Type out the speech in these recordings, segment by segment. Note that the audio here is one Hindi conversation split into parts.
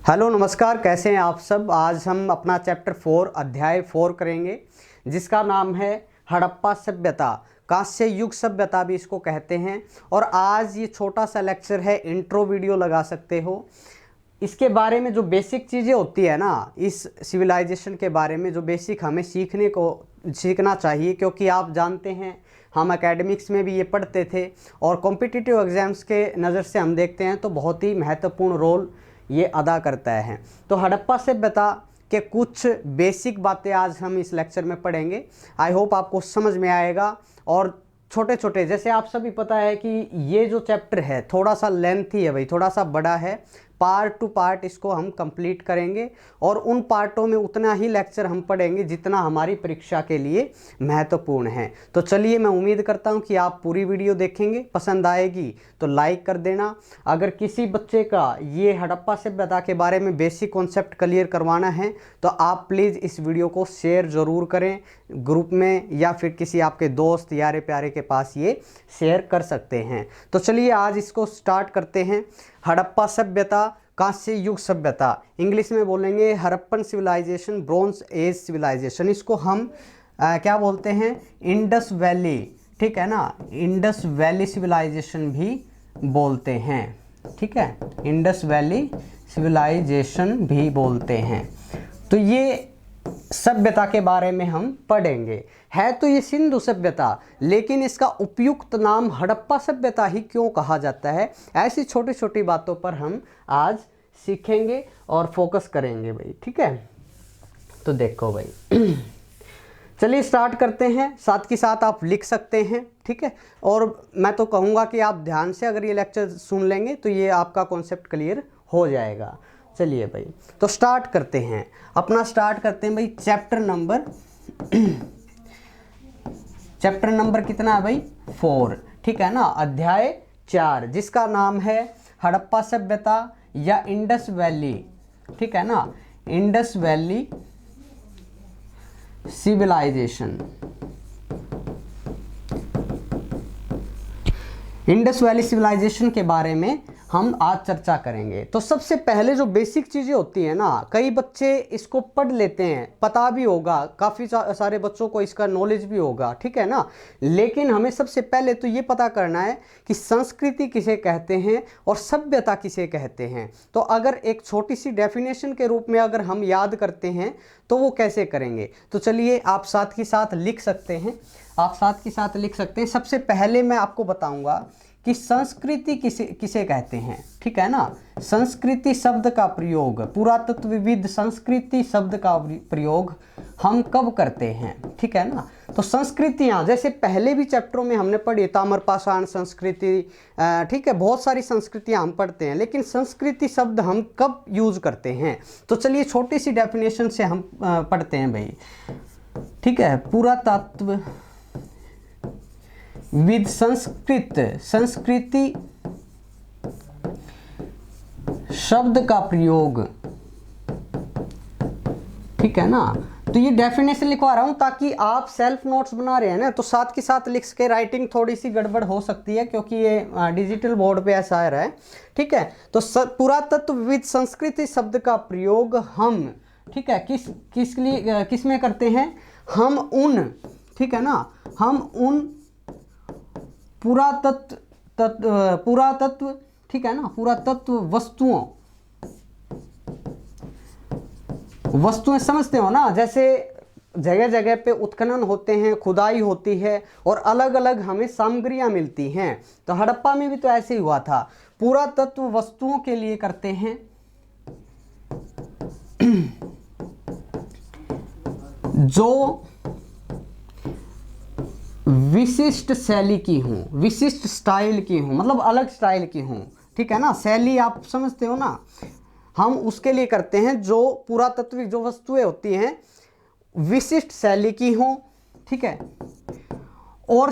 हेलो नमस्कार, कैसे हैं आप सब। आज हम अपना चैप्टर 4 अध्याय 4 करेंगे जिसका नाम है हड़प्पा सभ्यता। कांस्य युग सभ्यता भी इसको कहते हैं। और आज ये छोटा सा लेक्चर है, इंट्रो वीडियो लगा सकते हो। इसके बारे में जो बेसिक चीज़ें होती है ना, इस सिविलाइजेशन के बारे में जो बेसिक हमें सीखना चाहिए, क्योंकि आप जानते हैं हम एकेडमिक्स में भी ये पढ़ते थे और कॉम्पिटिटिव एग्ज़ाम्स के नज़र से हम देखते हैं तो बहुत ही महत्वपूर्ण रोल ये अदा करता है। तो हड़प्पा सभ्यता के कुछ बेसिक बातें आज हम इस लेक्चर में पढ़ेंगे। आई होप आपको समझ में आएगा। और छोटे छोटे, जैसे आप सभी पता है कि ये जो चैप्टर है थोड़ा सा लेंथी है भाई, थोड़ा सा बड़ा है। पार्ट टू पार्ट इसको हम कंप्लीट करेंगे और उन पार्टों में उतना ही लेक्चर हम पढ़ेंगे जितना हमारी परीक्षा के लिए महत्वपूर्ण है। तो चलिए, मैं उम्मीद करता हूं कि आप पूरी वीडियो देखेंगे, पसंद आएगी तो लाइक कर देना। अगर किसी बच्चे का ये हड़प्पा सभ्यता के बारे में बेसिक कॉन्सेप्ट क्लियर करवाना है तो आप प्लीज़ इस वीडियो को शेयर ज़रूर करें ग्रुप में, या फिर किसी आपके दोस्त यारे प्यारे के पास ये शेयर कर सकते हैं। तो चलिए आज इसको स्टार्ट करते हैं। हड़प्पा सभ्यता, कांस्य युग सभ्यता, इंग्लिश में बोलेंगे Harappan civilization, bronze age civilization. इसको हम क्या बोलते हैं, इंडस वैली, ठीक है ना, इंडस वैली सिविलाइजेशन भी बोलते हैं। ठीक है, इंडस वैली सिविलाइजेशन भी बोलते हैं। तो ये सभ्यता के बारे में हम पढ़ेंगे। है तो ये सिंधु सभ्यता, लेकिन इसका उपयुक्त नाम हड़प्पा सभ्यता ही क्यों कहा जाता है, ऐसी छोटी छोटी बातों पर हम आज सीखेंगे और फोकस करेंगे भाई। ठीक है, तो देखो भाई चलिए स्टार्ट करते हैं। साथ के साथ आप लिख सकते हैं, ठीक है। और मैं तो कहूँगा कि आप ध्यान से अगर ये लेक्चर सुन लेंगे तो ये आपका कॉन्सेप्ट क्लियर हो जाएगा। चलिए भाई, तो स्टार्ट करते हैं अपना, स्टार्ट करते हैं भाई चैप्टर नंबर कितना है भाई, 4, ठीक है ना, अध्याय 4, जिसका नाम है हड़प्पा सभ्यता या इंडस वैली, ठीक है ना, Indus valley civilization. Indus valley civilization के बारे में हम आज चर्चा करेंगे। तो सबसे पहले जो बेसिक चीज़ें होती हैं ना, कई बच्चे इसको पढ़ लेते हैं, पता भी होगा, काफ़ी सारे बच्चों को इसका नॉलेज भी होगा, ठीक है ना। लेकिन हमें सबसे पहले तो ये पता करना है कि संस्कृति किसे कहते हैं और सभ्यता किसे कहते हैं। तो अगर एक छोटी सी डेफिनेशन के रूप में अगर हम याद करते हैं तो वो कैसे करेंगे, तो चलिए आप साथ के साथ लिख सकते हैं। सबसे पहले मैं आपको बताऊंगा कि संस्कृति किसे कहते हैं, ठीक है ना। संस्कृति शब्द का प्रयोग, पुरातत्वविद संस्कृति शब्द का प्रयोग हम कब करते हैं, ठीक है ना। तो संस्कृतियां, जैसे पहले भी चैप्टरों में हमने पढ़ी, ताम्रपाषाण संस्कृति, ठीक है, बहुत सारी संस्कृतियां हम पढ़ते हैं, लेकिन संस्कृति शब्द हम कब यूज करते हैं। तो चलिए छोटी सी डेफिनेशन से हम पढ़ते हैं भाई, ठीक है। पुरातत्व विद संस्कृति शब्द का प्रयोग, ठीक है ना। तो ये डेफिनेशन लिखवा रहा हूं ताकि आप सेल्फ नोट्स बना रहे हैं ना, तो साथ के साथ लिख के राइटिंग थोड़ी सी गड़बड़ हो सकती है, क्योंकि ये डिजिटल बोर्ड पे ऐसा आ रहा है, ठीक है। तो पुरातत्व विद संस्कृति शब्द का प्रयोग हम, ठीक है, किस में करते हैं, हम उन, ठीक है ना, हम उन पुरातत्व, ठीक है ना, पुरातत्व वस्तुएं समझते हो ना, जैसे जगह जगह पे उत्खनन होते हैं, खुदाई होती है और अलग अलग हमें सामग्रियां मिलती हैं। तो हड़प्पा में भी तो ऐसे ही हुआ था, पुरातत्व वस्तुओं के लिए करते हैं जो विशिष्ट शैली की हूँ, विशिष्ट स्टाइल की हूँ, मतलब अलग स्टाइल की हूँ, ठीक है ना। शैली आप समझते हो ना, हम उसके लिए करते हैं जो पुरातत्विक जो वस्तुएं होती हैं विशिष्ट शैली की हों, ठीक है, और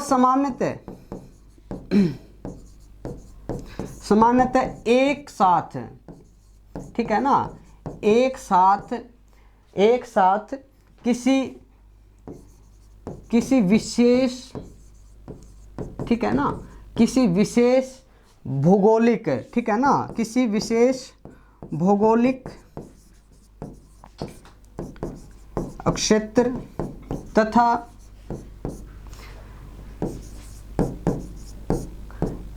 सामान्यतः एक साथ, ठीक है ना, एक साथ किसी विशेष, ठीक है ना, किसी विशेष भौगोलिक, ठीक है ना, किसी विशेष भौगोलिक क्षेत्र तथा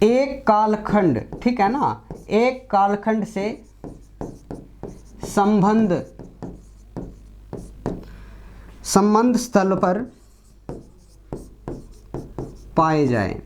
एक कालखंड, ठीक है ना, एक कालखंड से संबंध स्थल पर पाए जाए,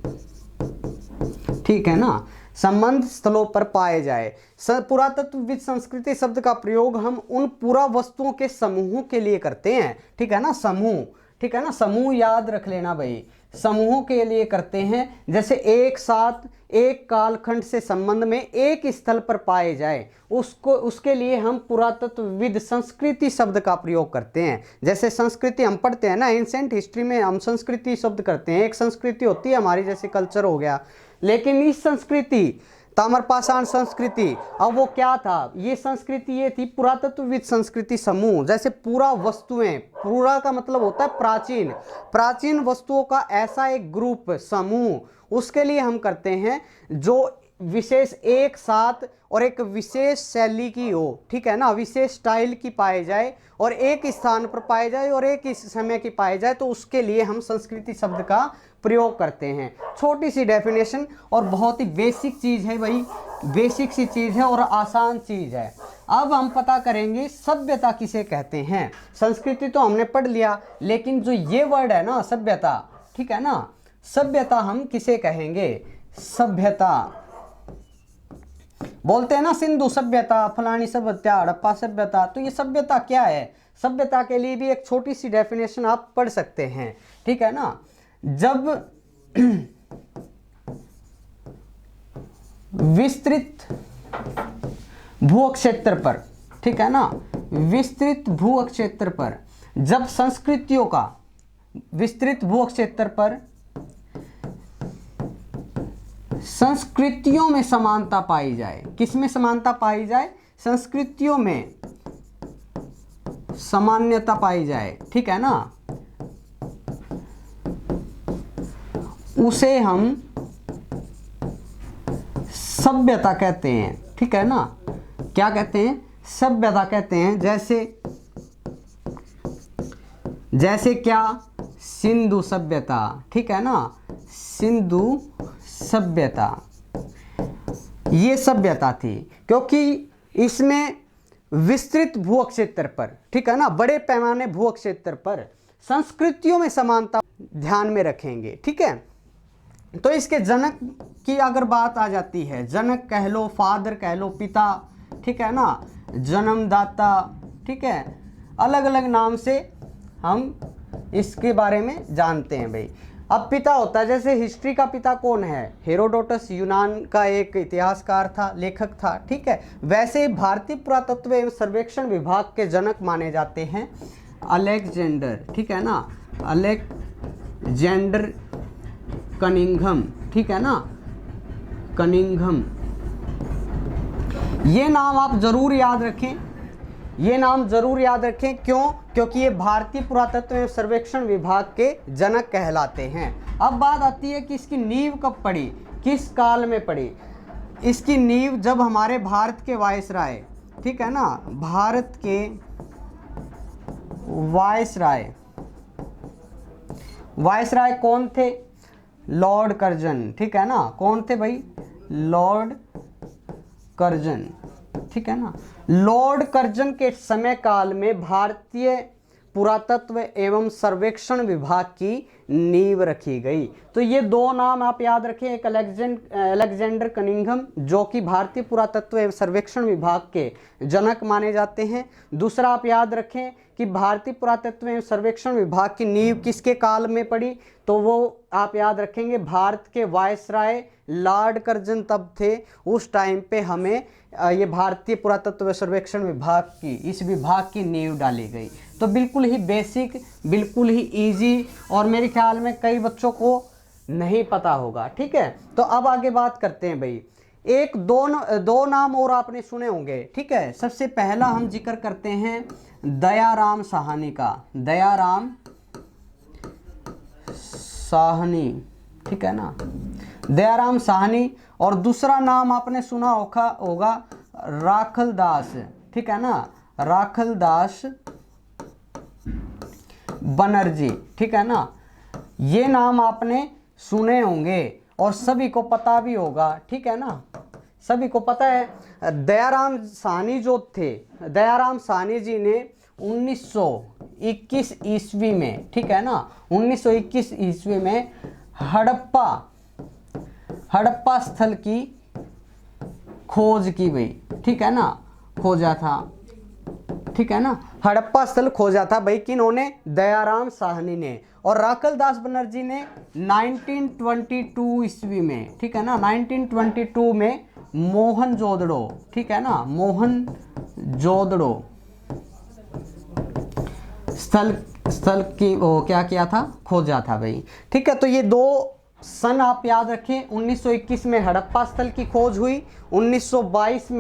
ठीक है ना, संबंध स्थलों पर पाए जाए। पुरातत्वविद संस्कृति शब्द का प्रयोग हम उन पूरा वस्तुओं के समूहों के लिए करते हैं, ठीक है ना, समूह, ठीक है ना, समूह याद रख लेना भाई, समूहों के लिए करते हैं। जैसे एक साथ एक कालखंड से संबंध में एक स्थल पर पाए जाए, उसके लिए हम पुरातत्वविद संस्कृति शब्द का प्रयोग करते हैं। जैसे संस्कृति हम पढ़ते हैं ना, एंशिएंट हिस्ट्री में हम संस्कृति शब्द करते हैं। एक संस्कृति होती है हमारी, जैसे कल्चर हो गया, लेकिन इस संस्कृति ताम्रपाषाण संस्कृति, अब वो क्या था, ये संस्कृति ये थी पुरातत्वविद संस्कृति समूह। जैसे पूरा वस्तुएं, पूरा का मतलब होता है प्राचीन, प्राचीन वस्तुओं का ऐसा एक ग्रुप, समूह, उसके लिए हम करते हैं जो विशेष एक साथ और एक विशेष शैली की हो, ठीक है ना, विशेष स्टाइल की पाई जाए और एक स्थान पर पाई जाए और एक इस समय की पाई जाए, तो उसके लिए हम संस्कृति शब्द का प्रयोग करते हैं। छोटी सी डेफिनेशन और बहुत ही बेसिक चीज़ है भाई, बेसिक सी चीज़ है और आसान चीज़ है। अब हम पता करेंगे सभ्यता किसे कहते हैं। संस्कृति तो हमने पढ़ लिया, लेकिन जो ये वर्ड है ना सभ्यता, ठीक है ना, सभ्यता हम किसे कहेंगे, सभ्यता बोलते हैं ना, सिंधु सभ्यता, फलानी सभ्यता, हड़प्पा सभ्यता, तो ये सभ्यता क्या है। सभ्यता के लिए भी एक छोटी सी डेफिनेशन आप पढ़ सकते हैं, ठीक है ना। जब विस्तृत भू क्षेत्र पर, ठीक है ना, विस्तृत भू क्षेत्र पर जब संस्कृतियों का विस्तृत भू क्षेत्र पर संस्कृतियों में समानता पाई जाए, किसमें समानता पाई जाए, संस्कृतियों में सामान्यता पाई जाए, ठीक है ना, उसे हम सभ्यता कहते हैं, ठीक है ना। क्या कहते हैं, सभ्यता कहते हैं। जैसे क्या, सिंधु सभ्यता, ठीक है ना, सिंधु सभ्यता, ये सभ्यता थी क्योंकि इसमें विस्तृत भू क्षेत्र पर, ठीक है ना, बड़े पैमाने भू क्षेत्र पर संस्कृतियों में समानता ध्यान में रखेंगे, ठीक है। तो इसके जनक की अगर बात आ जाती है, जनक कह लो, फादर कह लो, पिता, ठीक है ना, जन्मदाता, ठीक है, अलग अलग नाम से हम इसके बारे में जानते हैं भाई। अब पिता होता है, जैसे हिस्ट्री का पिता कौन है, हेरोडोटस, यूनान का एक इतिहासकार था, लेखक था, ठीक है। वैसे भारतीय पुरातत्व एवं सर्वेक्षण विभाग के जनक माने जाते हैं अलेक्जेंडर, ठीक है ना, अलेक्जेंडर कनिंघम, ठीक है ना, कनिंघम। ये नाम आप जरूर याद रखें, ये नाम जरूर याद रखें। क्यों? क्योंकि ये भारतीय पुरातत्व एवं सर्वेक्षण विभाग के जनक कहलाते हैं। अब बात आती है कि इसकी नींव कब पड़ी, किस काल में पड़ी। इसकी नींव जब हमारे भारत के वायसराय, ठीक है ना, भारत के वायसराय कौन थे, लॉर्ड कर्जन, ठीक है ना, कौन थे भाई, लॉर्ड कर्जन, ठीक है ना। लॉर्ड कर्जन के समय काल में भारतीय पुरातत्व एवं सर्वेक्षण विभाग की नींव रखी गई। तो ये दो नाम आप याद रखें, एक अलेक्जेंडर कनिंघम जो कि भारतीय पुरातत्व एवं सर्वेक्षण विभाग के जनक माने जाते हैं। दूसरा आप याद रखें कि भारतीय पुरातत्व एवं सर्वेक्षण विभाग की नींव किसके काल में पड़ी, तो वो आप याद रखेंगे भारत के वायसराय लॉर्ड कर्जन तब थे। उस टाइम पे हमें ये भारतीय पुरातत्व सर्वेक्षण विभाग की, इस विभाग की नींव डाली गई। तो बिल्कुल ही बेसिक, बिल्कुल ही इजी, और मेरे ख्याल में कई बच्चों को नहीं पता होगा, ठीक है। तो अब आगे बात करते हैं भाई, एक दो नाम और आपने सुने होंगे, ठीक है। सबसे पहला हम जिक्र करते हैं दयाराम साहनी का, दयाराम साहनी, ठीक है ना, दयाराम साहनी। और दूसरा नाम आपने सुना होगा राखलदास, ठीक है ना, राखलदास बनर्जी, ठीक है ना। ये नाम आपने सुने होंगे और सभी को पता भी होगा, ठीक है ना, सभी को पता है। दयाराम साहनी जो थे, दयाराम साहनी जी ने 1921 ईस्वी में, ठीक है ना, 1921 ईस्वी में हड़प्पा स्थल की खोज की गई, ठीक है ना, खोजा था, ठीक है ना, हड़प्पा स्थल खोजा था भाई किन्होंने, दयाराम साहनी ने। और राखलदास बनर्जी ने 1922 ईस्वी में, ठीक है ना, 1922 में मोहनजोदड़ो, ठीक है ना, मोहनजोदड़ो स्थल की वो क्या किया था, खोजा था भाई, ठीक है। तो ये दो सन आप याद रखें, 1921 में हड़प्पा स्थल की खोज हुई, 1922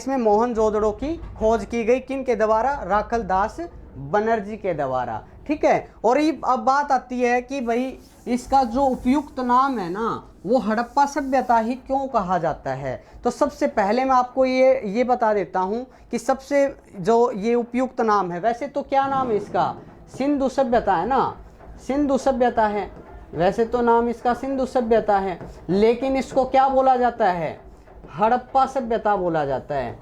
में मोहनजोदड़ो की खोज की गई, किन के द्वारा, राखलदास बनर्जी के द्वारा, ठीक है। और ये अब बात आती है कि भाई इसका जो उपयुक्त नाम है ना, वो हड़प्पा सभ्यता ही क्यों कहा जाता है। तो सबसे पहले मैं आपको ये बता देता हूँ कि सबसे जो ये उपयुक्त नाम है, वैसे तो क्या नाम है इसका, सिंधु सभ्यता है ना, सिंधु सभ्यता है, वैसे तो नाम इसका सिंधु सभ्यता है, लेकिन इसको क्या बोला जाता है, हड़प्पा सभ्यता बोला जाता है,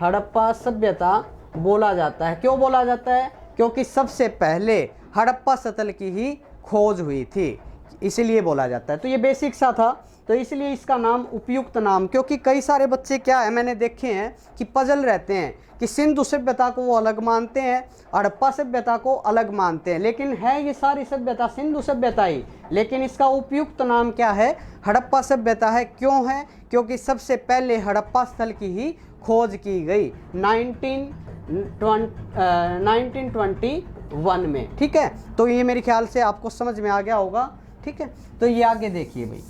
हड़प्पा सभ्यता बोला जाता है। क्यों बोला जाता है, क्योंकि सबसे पहले हड़प्पा स्थल की ही खोज हुई थी, इसलिए बोला जाता है। तो ये बेसिक सा था, तो इसलिए इसका नाम उपयुक्त नाम, क्योंकि कई सारे बच्चे क्या है मैंने देखे हैं कि पजल रहते हैं कि सिंधु सभ्यता को वो अलग मानते हैं, हड़प्पा सभ्यता को अलग मानते हैं, लेकिन है ये सारी सभ्यता सिंधु सभ्यता ही, लेकिन इसका उपयुक्त नाम क्या है, हड़प्पा सभ्यता है। क्यों है, क्योंकि सबसे पहले हड़प्पा स्थल की ही खोज की गई 1921 में, ठीक है। तो ये मेरे ख्याल से आपको समझ में आ गया होगा, ठीक है। तो ये आगे देखिए भाई,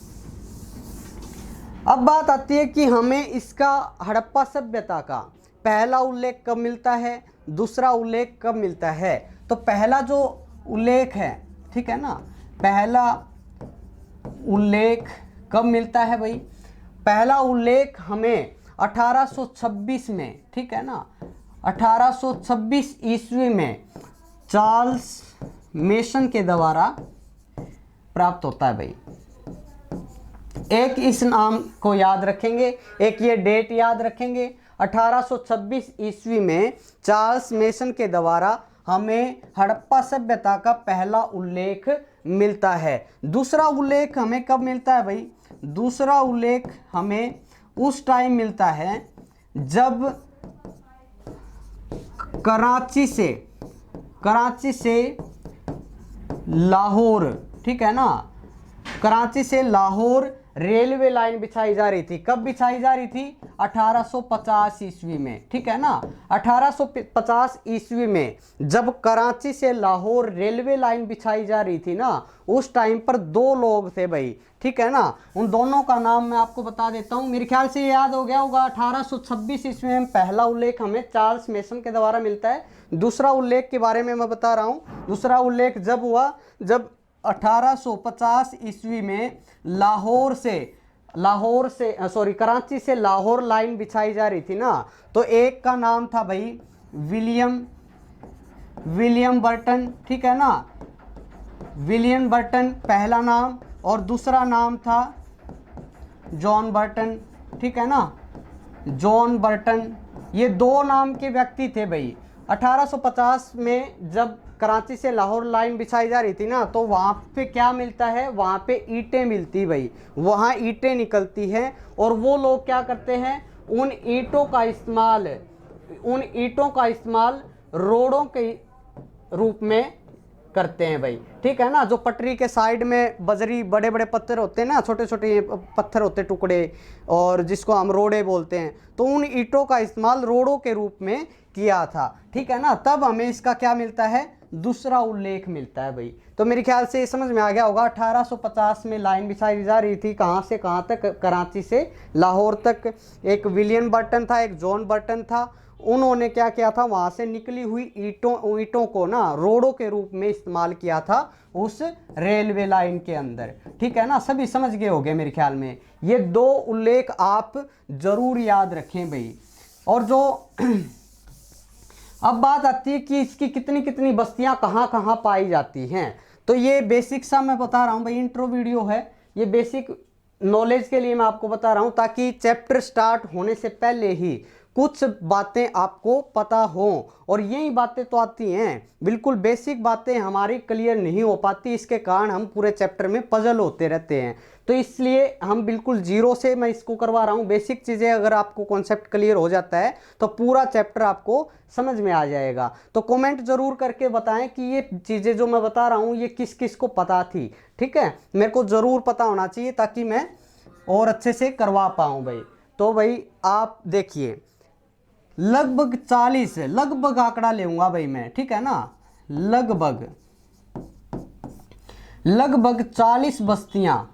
अब बात आती है कि हमें इसका हड़प्पा सभ्यता का पहला उल्लेख कब मिलता है, दूसरा उल्लेख कब मिलता है। तो पहला जो उल्लेख है, ठीक है ना, पहला उल्लेख कब मिलता है भाई, पहला उल्लेख हमें 1826 में, ठीक है ना, 1826 ईस्वी में चार्ल्स मेसन के द्वारा प्राप्त होता है भाई। एक इस नाम को याद रखेंगे, एक ये डेट याद रखेंगे, 1826 ईस्वी में चार्ल्स मेसन के द्वारा हमें हड़प्पा सभ्यता का पहला उल्लेख मिलता है। दूसरा उल्लेख हमें कब मिलता है भाई, दूसरा उल्लेख हमें उस टाइम मिलता है जब कराची से लाहौर, ठीक है ना, कराची से लाहौर रेलवे लाइन बिछाई जा रही थी। कब बिछाई जा रही थी, 1850 ईस्वी में, ठीक है ना, 1850 ईस्वी में जब कराची से लाहौर रेलवे लाइन बिछाई जा रही थी ना, उस टाइम पर दो लोग थे भाई, ठीक है ना। उन दोनों का नाम मैं आपको बता देता हूँ, मेरे ख्याल से याद हो गया होगा। 1826 ईस्वी में पहला उल्लेख हमें चार्ल्स मेसन के द्वारा मिलता है। दूसरा उल्लेख के बारे में मैं बता रहा हूँ, दूसरा उल्लेख जब हुआ जब 1850 ईस्वी में कराची से लाहौर लाइन बिछाई जा रही थी ना, तो एक का नाम था भाई विलियम बर्टन, ठीक है ना, विलियम बर्टन पहला नाम, और दूसरा नाम था जॉन बर्टन, ठीक है ना, जॉन बर्टन। ये दो नाम के व्यक्ति थे भाई। 1850 में जब कराची से लाहौर लाइन बिछाई जा रही थी ना, तो वहाँ पे क्या मिलता है, वहाँ पे ईंटें मिलती भाई, वहाँ ईंटें निकलती हैं, और वो लोग क्या करते हैं, उन ईंटों का इस्तेमाल रोडों के रूप में करते हैं भाई, ठीक है ना। जो पटरी के साइड में बजरी बड़े बड़े पत्थर होते हैं ना, छोटे छोटे पत्थर होते हैं टुकड़े, और जिसको हम रोड़े बोलते हैं, तो उन ईंटों का इस्तेमाल रोड़ों के रूप में किया था, ठीक है ना। तब हमें इसका क्या मिलता है, दूसरा उल्लेख मिलता है भाई। तो मेरे ख्याल से ये समझ में आ गया होगा। 1850 में लाइन बिछाई जा रही थी, कहाँ से कहाँ तक, कराची से लाहौर तक। एक विलियम बर्टन था, एक जॉन बर्टन था, उन्होंने क्या किया था, वहाँ से निकली हुई ईंटों को ना रोड़ों के रूप में इस्तेमाल किया था उस रेलवे लाइन के अंदर। ठीक है ना, सभी समझ गए होंगे मेरे ख्याल में। ये दो उल्लेख आप जरूर याद रखें भाई। और जो अब बात आती है कि इसकी कितनी कितनी बस्तियां कहाँ कहाँ पाई जाती हैं, तो ये बेसिक सा मैं बता रहा हूँ भाई, इंट्रो वीडियो है ये, बेसिक नॉलेज के लिए मैं आपको बता रहा हूँ, ताकि चैप्टर स्टार्ट होने से पहले ही कुछ बातें आपको पता हो। और यही बातें तो आती हैं, बिल्कुल बेसिक बातें हमारी क्लियर नहीं हो पाती, इसके कारण हम पूरे चैप्टर में पजल होते रहते हैं। तो इसलिए हम बिल्कुल जीरो से मैं इसको करवा रहा हूँ। बेसिक चीज़ें अगर आपको कॉन्सेप्ट क्लियर हो जाता है तो पूरा चैप्टर आपको समझ में आ जाएगा। तो कमेंट जरूर करके बताएं कि ये चीज़ें जो मैं बता रहा हूँ ये किस किस को पता थी। ठीक है, मेरे को ज़रूर पता होना चाहिए ताकि मैं और अच्छे से करवा पाऊँ भाई। तो भाई आप देखिए, लगभग 40, लगभग आंकड़ा लेऊंगा भाई मैं, ठीक है ना, लगभग 40 बस्तियां,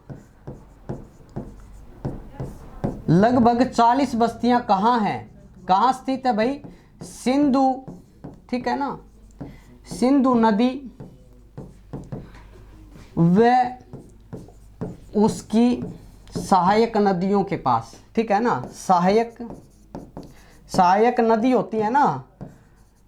लगभग 40 बस्तियां कहाँ हैं, कहाँ स्थित है भाई, सिंधु, ठीक है ना, सिंधु नदी व उसकी सहायक नदियों के पास। ठीक है ना, सहायक नदी होती है ना,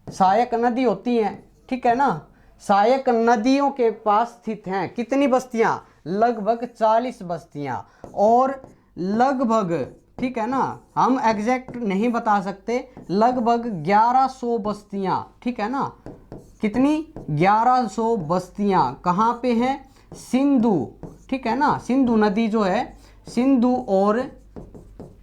सहायक नदी होती हैं, ठीक है ना, सहायक नदियों के पास स्थित हैं। कितनी बस्तियां, लगभग 40 बस्तियां। और लगभग, ठीक है ना, हम एग्जैक्ट नहीं बता सकते, लगभग 1100 बस्तियां, ठीक है ना, कितनी, 1100 बस्तियां कहाँ पे हैं, सिंधु, ठीक है ना, सिंधु नदी जो है, सिंधु और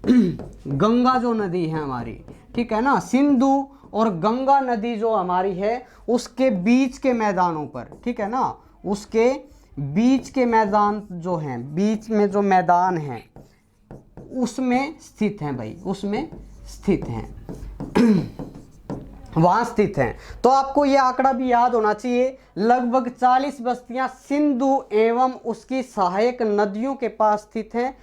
गंगा जो नदी है हमारी, ठीक है ना, सिंधु और गंगा नदी जो हमारी है उसके बीच के मैदानों पर, ठीक है ना, उसके बीच के मैदान जो हैं, बीच में जो मैदान हैं उसमें स्थित हैं भाई, उसमें स्थित हैं वहाँ स्थित हैं। तो आपको ये आंकड़ा भी याद होना चाहिए, लगभग 40 बस्तियां सिंधु एवं उसकी सहायक नदियों के पास स्थित हैं।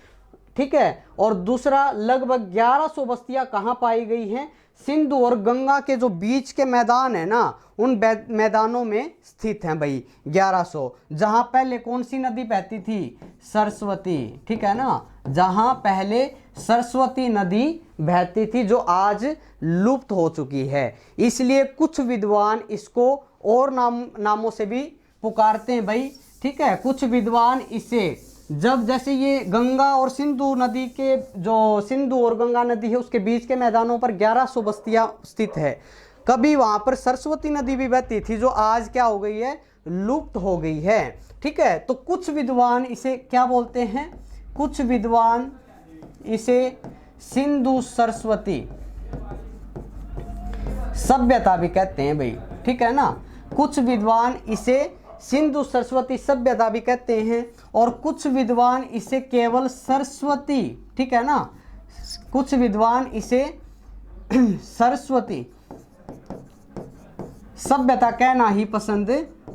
ठीक है, और दूसरा लगभग 1100 बस्तियां कहाँ पाई गई हैं, सिंधु और गंगा के जो बीच के मैदान है ना उन मैदानों में स्थित हैं भाई 1100। जहाँ पहले कौन सी नदी बहती थी, सरस्वती, ठीक है ना, जहाँ पहले सरस्वती नदी बहती थी जो आज लुप्त हो चुकी है। इसलिए कुछ विद्वान इसको और नामों से भी पुकारते हैं भाई। ठीक है, कुछ विद्वान इसे, जब जैसे ये गंगा और सिंधु नदी के, जो सिंधु और गंगा नदी है उसके बीच के मैदानों पर 1100 बस्तियां स्थित है, कभी वहां पर सरस्वती नदी भी बहती थी जो आज क्या हो गई है, लुप्त हो गई है। ठीक है, तो कुछ विद्वान इसे क्या बोलते हैं, कुछ विद्वान इसे सिंधु सरस्वती सभ्यता भी कहते हैं भाई। ठीक है ना, कुछ विद्वान इसे सिंधु सरस्वती सभ्यता भी कहते हैं, और कुछ विद्वान इसे केवल सरस्वती, ठीक है ना, कुछ विद्वान इसे सरस्वती सभ्यता कहना ही पसंद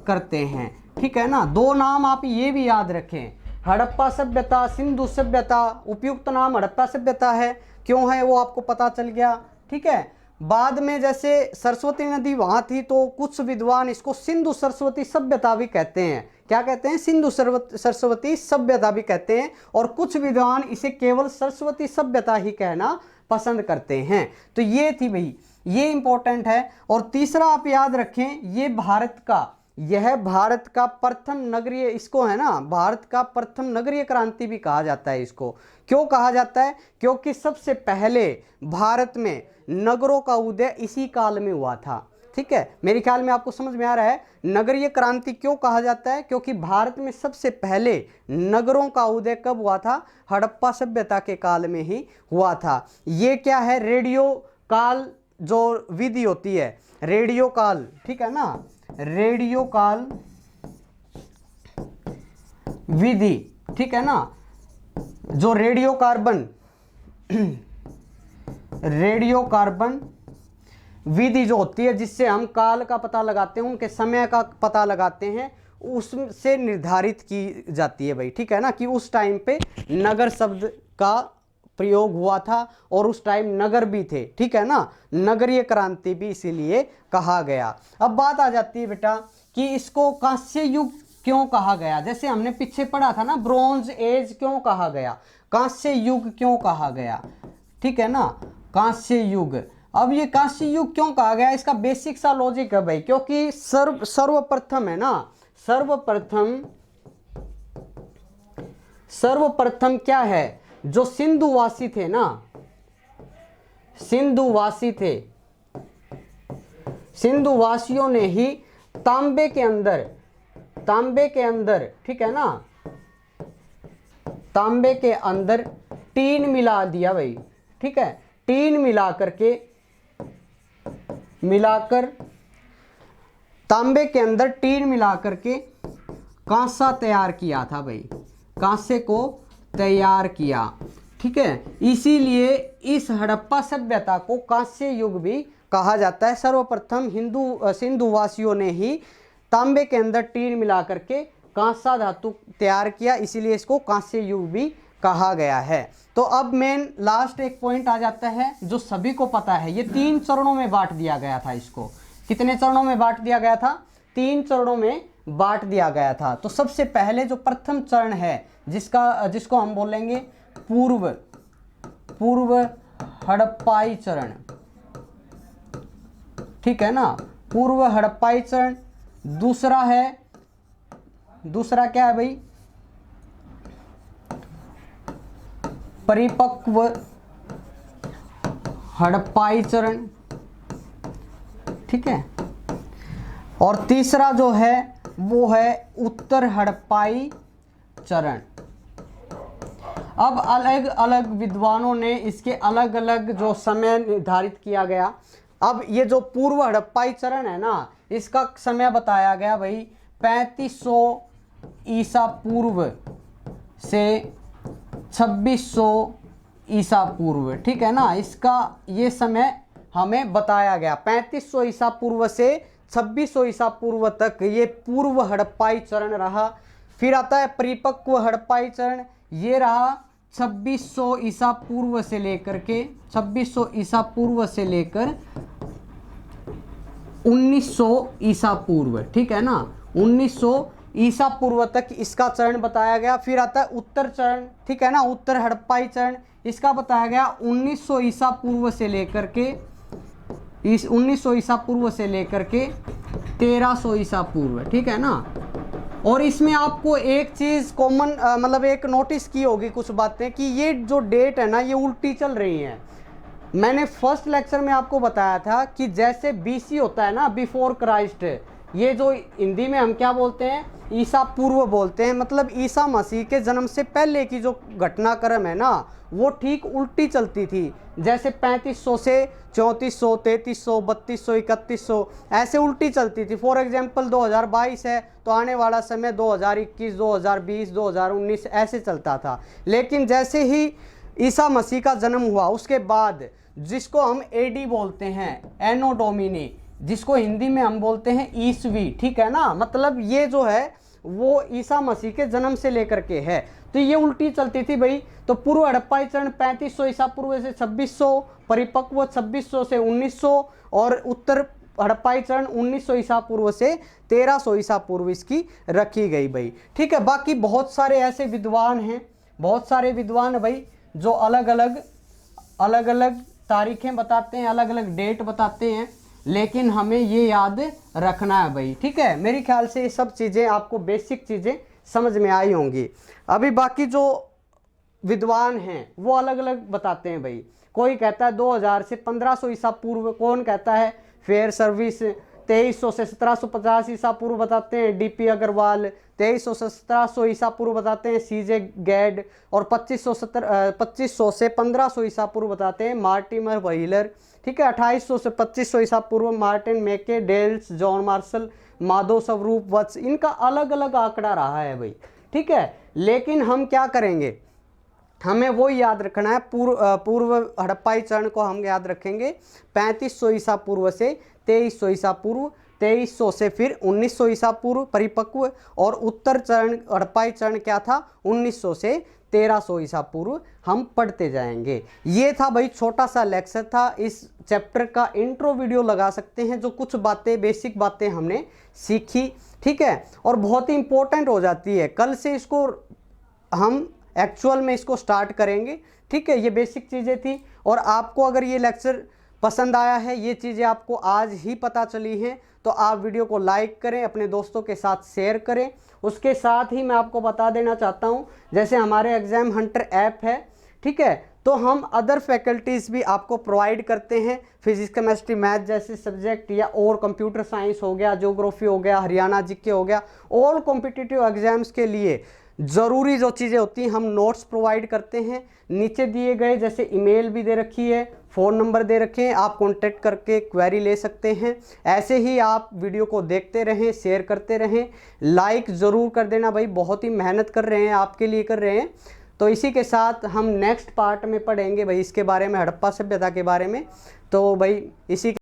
करते हैं। ठीक है ना, दो नाम आप ये भी याद रखें, हड़प्पा सभ्यता, सिंधु सभ्यता। उपयुक्त नाम हड़प्पा सभ्यता है, क्यों है वो आपको पता चल गया। ठीक है, बाद में जैसे सरस्वती नदी वहाँ थी तो कुछ विद्वान इसको सिंधु सरस्वती सभ्यता भी कहते हैं। क्या कहते हैं, सिंधु सरस्वती सभ्यता भी कहते हैं, और कुछ विद्वान इसे केवल सरस्वती सभ्यता ही कहना पसंद करते हैं। तो ये थी भाई, ये इंपॉर्टेंट है। और तीसरा आप याद रखें, ये भारत का, यह भारत का प्रथम नगरीय, इसको है ना भारत का प्रथम नगरीय क्रांति भी कहा जाता है। इसको क्यों कहा जाता है, क्योंकि सबसे पहले भारत में नगरों का उदय इसी काल में हुआ था। ठीक है, मेरे ख्याल में आपको समझ में आ रहा है नगरीय क्रांति क्यों कहा जाता है, क्योंकि भारत में सबसे पहले नगरों का उदय कब हुआ था, हड़प्पा सभ्यता के काल में ही हुआ था। ये क्या है, रेडियो काल जो विधि होती है, रेडियो काल, ठीक है ना, रेडियो काल विधि, ठीक है ना, जो रेडियो कार्बन विधि जो होती है जिससे हम काल का पता लगाते हैं, उनके समय का पता लगाते हैं, उससे निर्धारित की जाती है भाई, ठीक है ना, कि उस टाइम पे नगर शब्द का प्रयोग हुआ था और उस टाइम नगर भी थे, ठीक है ना, नगरीय क्रांति भी इसीलिए कहा गया। अब बात आ जाती है बेटा कि इसको कांस्य युग क्यों कहा गया। जैसे हमने पीछे पढ़ा था ना, ब्रॉन्ज एज क्यों कहा गया, कांस्य युग क्यों कहा गया, ठीक है ना, कांस्य युग। अब ये कांस्य युग क्यों कहा गया, इसका बेसिक सा लॉजिक है भाई, क्योंकि सर्वप्रथम है ना, सर्वप्रथम क्या है, जो सिंधुवासी थे ना, सिंधुवासी थे, सिंधुवासियों ने ही तांबे के अंदर, ठीक है ना, तांबे के अंदर टीन मिला दिया भाई, ठीक है, टीन मिलाकर तांबे के अंदर टीन मिला करके कांसा तैयार किया था भाई, कांसे को तैयार किया, ठीक है, इसीलिए इस हड़प्पा सभ्यता को कांस्य युग भी कहा जाता है। सर्वप्रथम सिंधुवासियों ने ही तांबे के अंदर टीन मिला करके कांसा धातु तैयार किया, इसीलिए इसको कांस्य युग भी कहा गया है। तो अब मेन लास्ट एक पॉइंट आ जाता है जो सभी को पता है, ये 3 चरणों में बांट दिया गया था। इसको कितने चरणों में बांट दिया गया था, 3 चरणों में बांट दिया गया था। तो सबसे पहले जो प्रथम चरण है जिसको हम बोलेंगे पूर्व हड़प्पाई चरण, ठीक है ना, पूर्व हड़प्पाई चरण। दूसरा क्या है भाई, परिपक्व हड़प्पाई चरण, ठीक है, और तीसरा जो है वो है उत्तर हड़प्पाई चरण। अब अलग अलग विद्वानों ने इसके अलग अलग जो समय निर्धारित किया गया। अब ये जो पूर्व हड़प्पाई चरण है ना, इसका समय बताया गया भाई 3500 ईसा पूर्व से 2600 ईसा पूर्व, ठीक है ना, इसका ये समय हमें बताया गया 3500 ईसा पूर्व से 2600 ईसा पूर्व तक ये पूर्व हड़प्पाई चरण रहा। फिर आता है परिपक्व हड़प्पाई चरण, ये रहा 2600 ईसा पूर्व से लेकर के 2600 ईसा पूर्व से लेकर 1900 ईसा पूर्व, ठीक है ना, 1900 ईसा पूर्व तक इसका चरण बताया गया। फिर आता है उत्तर चरण, ठीक है ना, उत्तर हड़प्पाई चरण, इसका बताया गया 1900 ईसा पूर्व से लेकर के 1900 ईसा पूर्व से लेकर के 1300 ईसा पूर्व, ठीक है ना। और इसमें आपको एक चीज़ कॉमन मतलब एक नोटिस की होगी कुछ बातें कि ये जो डेट है ना ये उल्टी चल रही हैं। मैंने फर्स्ट लेक्चर में आपको बताया था कि जैसे बीसी होता है ना, बिफोर क्राइस्ट, ये जो हिंदी में हम क्या बोलते हैं, ईसा पूर्व बोलते हैं, मतलब ईसा मसीह के जन्म से पहले की जो घटनाक्रम है ना वो ठीक उल्टी चलती थी। जैसे 3500 से 3400, 3300, 3200, 3100 ऐसे उल्टी चलती थी। फॉर एग्जांपल 2022 है तो आने वाला समय 2021, 2020, 2019 ऐसे चलता था। लेकिन जैसे ही ईसा मसीह का जन्म हुआ उसके बाद जिसको हम एडी बोलते हैं, एनो डोमिनी, जिसको हिंदी में हम बोलते हैं ईसवी, ठीक है ना, मतलब ये जो है वो ईसा मसीह के जन्म से लेकर के है। तो ये उल्टी चलती थी भाई। तो पूर्व हड़प्पाई चरण 3500 ईसा पूर्व से 2600, परिपक्व 2600 से 1900 और उत्तर हड़प्पाई चरण 1900 ईसा पूर्व से 1300 ईसा पूर्व इसकी रखी गई भाई, ठीक है। बाकी बहुत सारे ऐसे विद्वान हैं, बहुत सारे विद्वान भाई जो अलग अलग तारीखें बताते हैं, अलग अलग डेट बताते हैं, लेकिन हमें ये याद रखना है भाई, ठीक है। मेरे ख्याल से ये सब चीज़ें आपको बेसिक चीज़ें समझ में आई होंगी। अभी बाकी जो विद्वान हैं वो अलग अलग बताते हैं भाई। कोई कहता है 2000 से 1500 ईसा पूर्व, कौन कहता है फेयर सर्विस 2300 से 1750 ईसा पूर्व बताते हैं डीपी अग्रवाल, 2300 से 1700 ईसा पूर्व बताते हैं सीजे गैड, और 2500 से 1500 ईसा पूर्व बताते हैं मार्टिमर व्हीलर, ठीक है। 2800 से 2500 ईसा पूर्व मार्टिन मैके, डेल्स, जॉन मार्शल, माधव स्वरूप वत्स, इनका अलग अलग आंकड़ा रहा है भाई, ठीक है। लेकिन हम क्या करेंगे, हमें वो याद रखना है। पूर्व हड़प्पाई चरण को हम याद रखेंगे 3500 ईसा पूर्व से 2300 ईसा पूर्व, 2300 से फिर 1900 ईसा पूर्व परिपक्व, और उत्तर चरण हड़प्पाई चरण क्या था 1900 से 1300 ईसा पूर्व हम पढ़ते जाएंगे। ये था भाई छोटा सा लेक्चर था, इस चैप्टर का इंट्रो वीडियो लगा सकते हैं, जो कुछ बातें बेसिक बातें हमने सीखी, ठीक है, और बहुत ही इंपॉर्टेंट हो जाती है। कल से इसको हम एक्चुअल में इसको स्टार्ट करेंगे, ठीक है। ये बेसिक चीज़ें थी, और आपको अगर ये लेक्चर पसंद आया है, ये चीज़ें आपको आज ही पता चली हैं, तो आप वीडियो को लाइक करें, अपने दोस्तों के साथ शेयर करें। उसके साथ ही मैं आपको बता देना चाहता हूँ, जैसे हमारे एग्ज़ाम हंटर ऐप है, ठीक है, तो हम अदर फैकल्टीज़ भी आपको प्रोवाइड करते हैं। फिजिक्स केमिस्ट्री मैथ जैसे सब्जेक्ट, या और कंप्यूटर साइंस हो गया, ज्योग्राफी हो गया, हरियाणा जीके हो गया, ऑल कॉम्पिटिटिव एग्जाम्स के लिए ज़रूरी जो चीज़ें होती हैं हम नोट्स प्रोवाइड करते हैं। नीचे दिए गए जैसे ईमेल भी दे रखी है, फ़ोन नंबर दे रखे हैं, आप कॉन्टेक्ट करके क्वेरी ले सकते हैं। ऐसे ही आप वीडियो को देखते रहें, शेयर करते रहें, लाइक ज़रूर कर देना भाई, बहुत ही मेहनत कर रहे हैं, आपके लिए कर रहे हैं। तो इसी के साथ हम नेक्स्ट पार्ट में पढ़ेंगे भाई इसके बारे में, हड़प्पा सभ्यता के बारे में। तो भाई इसी